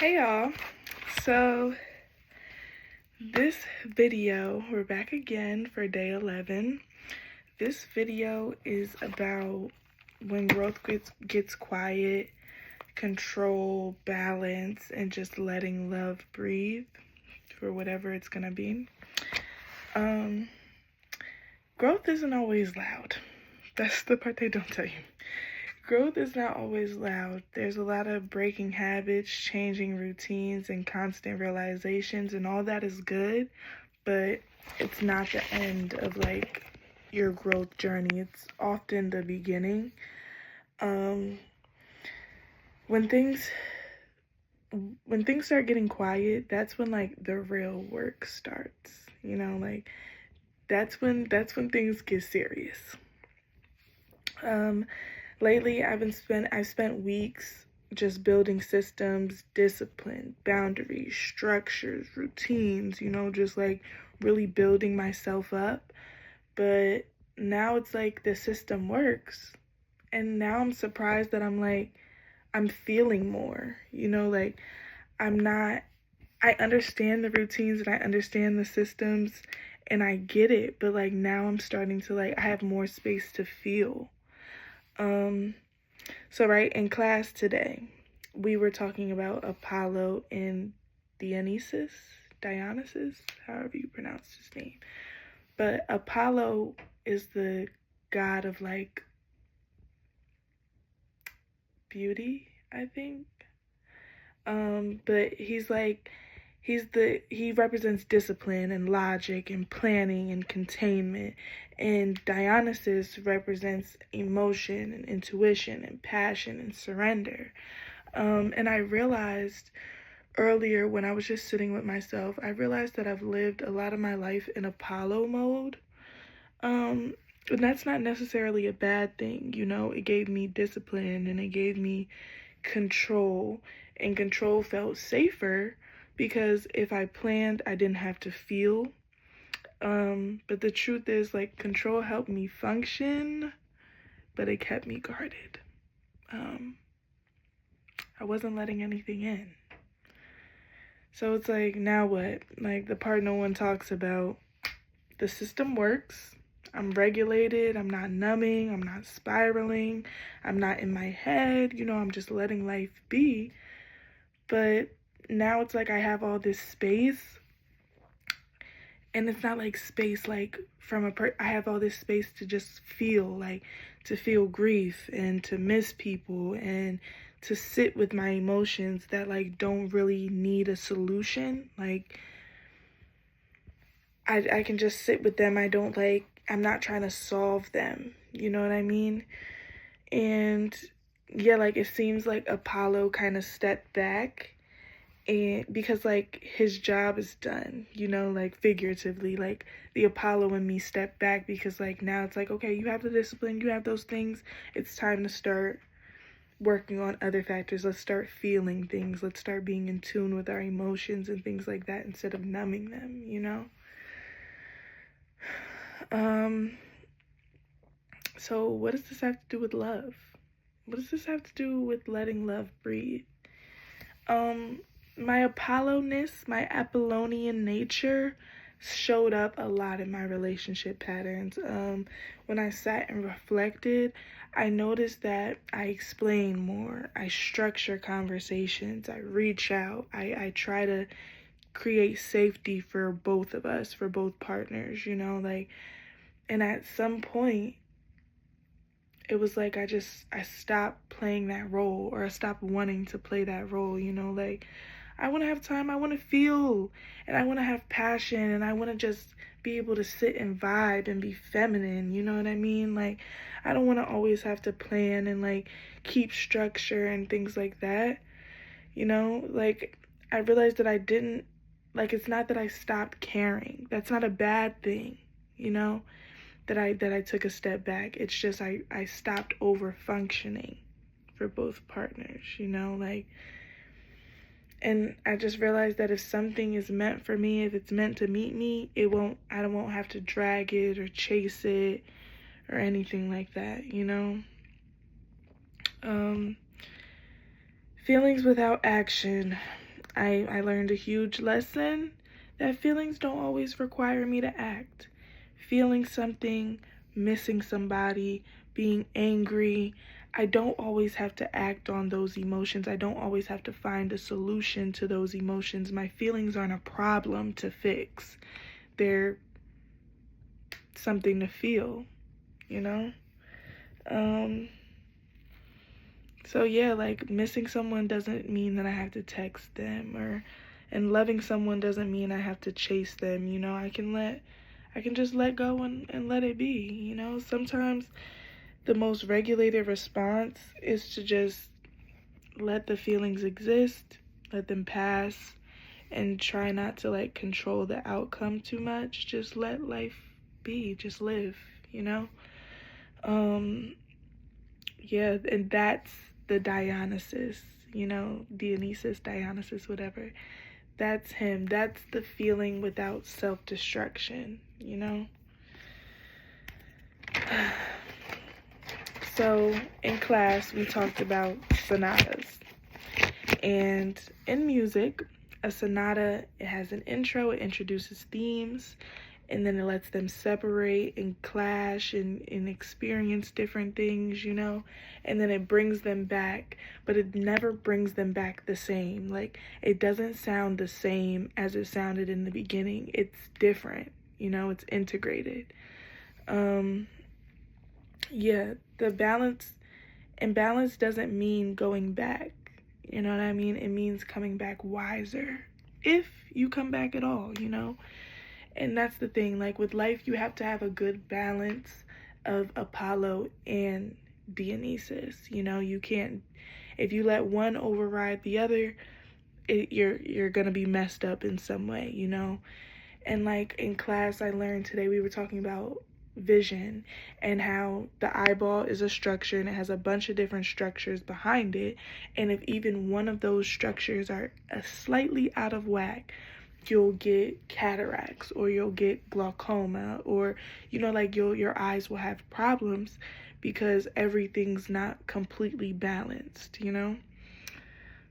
Hey y'all, so this video, we're back again for day 11. This video is about when growth gets quiet, control, balance, and just letting love breathe for whatever it's gonna be. Growth isn't always loud. That's the part they don't tell you. Growth is not always loud. There's a lot of breaking habits, changing routines, and constant realizations, and all that is good, but it's not the end of like your growth journey. It's often the beginning. When things start getting quiet, that's when like the real work starts. Like that's when things get serious. Lately, I've spent weeks just building systems, discipline, boundaries, structures, routines, just like really building myself up. But now it's like the system works. And now I'm surprised that I'm feeling more, like I understand the routines and I understand the systems and I get it, but like now I'm starting to I have more space to feel. So right in class today, we were talking about Apollo and Dionysus, however you pronounce his name. But Apollo is the god of like beauty, I think. But he represents discipline and logic and planning and containment, and Dionysus represents emotion and intuition and passion and surrender. And I realized earlier when I was just sitting with myself, I realized that I've lived a lot of my life in Apollo mode. And that's not necessarily a bad thing, it gave me discipline and it gave me control, and control felt safer because if I planned, I didn't have to feel. But the truth is, like, control helped me function, but it kept me guarded. I wasn't letting anything in. So it's like, now what? Like, the part no one talks about. The system works. I'm regulated. I'm not numbing. I'm not spiraling. I'm not in my head. I'm just letting life be. But now it's like I have all this space. And it's not like space like from I have all this space to just feel, like to feel grief and to miss people and to sit with my emotions that like don't really need a solution. Like I can just sit with them. I'm not trying to solve them. You know what I mean? And yeah, like it seems like Apollo kind of stepped back, and because like his job is done, like figuratively, like the Apollo in me stepped back because like now it's like, okay, you have the discipline, you have those things, it's time to start working on other factors. Let's start feeling things, let's start being in tune with our emotions and things like that instead of numbing them. So what does this have to do with love? What does this have to do with letting love breathe? My Apollo-ness, my Apollonian nature showed up a lot in my relationship patterns. When I sat and reflected, I noticed that I explain more, I structure conversations, I reach out, I try to create safety for both of us, for both partners, and at some point, it was like I stopped playing that role, or I stopped wanting to play that role, like I want to have time, I want to feel, and I want to have passion, and I want to just be able to sit and vibe and be feminine, you know what I mean? Like I don't want to always have to plan and like keep structure and things like that, like I realized that I didn't, like it's not that I stopped caring, that's not a bad thing, that I took a step back. It's just I stopped over functioning for both partners, like, and I just realized that if something is meant for me, if it's meant to meet me, I won't have to drag it or chase it or anything like that, Feelings without action. I learned a huge lesson that feelings don't always require me to act. Feeling something, missing somebody, being angry, I don't always have to act on those emotions. I don't always have to find a solution to those emotions. My feelings aren't a problem to fix. They're something to feel, you know? So yeah, like missing someone doesn't mean that I have to text them, and loving someone doesn't mean I have to chase them, you know? I can just let go and let it be, you know? Sometimes the most regulated response is to just let the feelings exist, let them pass, and try not to like control the outcome too much. Just let life be, just live, you know? Yeah, and that's the Dionysus, you know, Dionysus, Dionysus, whatever. That's him. That's the feeling without self-destruction, you know? So in class, we talked about sonatas. And in music, a sonata, it has an intro, it introduces themes, and then it lets them separate and clash and experience different things, you know, and then it brings them back, but it never brings them back the same. Like, it doesn't sound the same as it sounded in the beginning. It's different, you know, it's integrated. Yeah, the balance, and balance doesn't mean going back, you know what I mean? It means coming back wiser, if you come back at all, you know? And that's the thing, like with life, you have to have a good balance of Apollo and Dionysus. You know, you can't, if you let one override the other, you're gonna be messed up in some way, you know. And like in class, I learned today, we were talking about vision and how the eyeball is a structure and it has a bunch of different structures behind it, and if even one of those structures are slightly out of whack, you'll get cataracts or you'll get glaucoma, or you know, like your eyes will have problems because everything's not completely balanced, you know.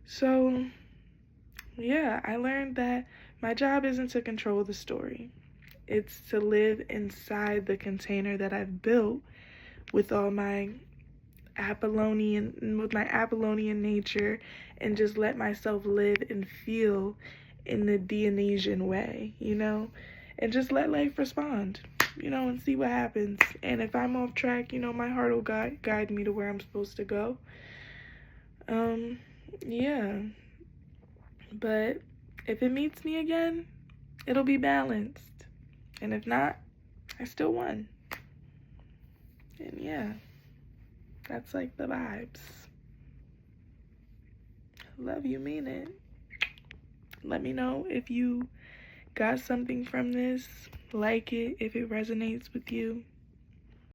So yeah, I learned that my job isn't to control the story, it's to live inside the container that I've built with all my Apollonian nature, and just let myself live and feel in the Dionysian way, you know, and just let life respond, you know, and see what happens. And if I'm off track, you know, my heart will guide me to where I'm supposed to go. Yeah, but if it meets me again, it'll be balanced, and if not, I still won. And yeah, that's like the vibes. Love you, mean it. Let me know if you got something from this. Like it if it resonates with you.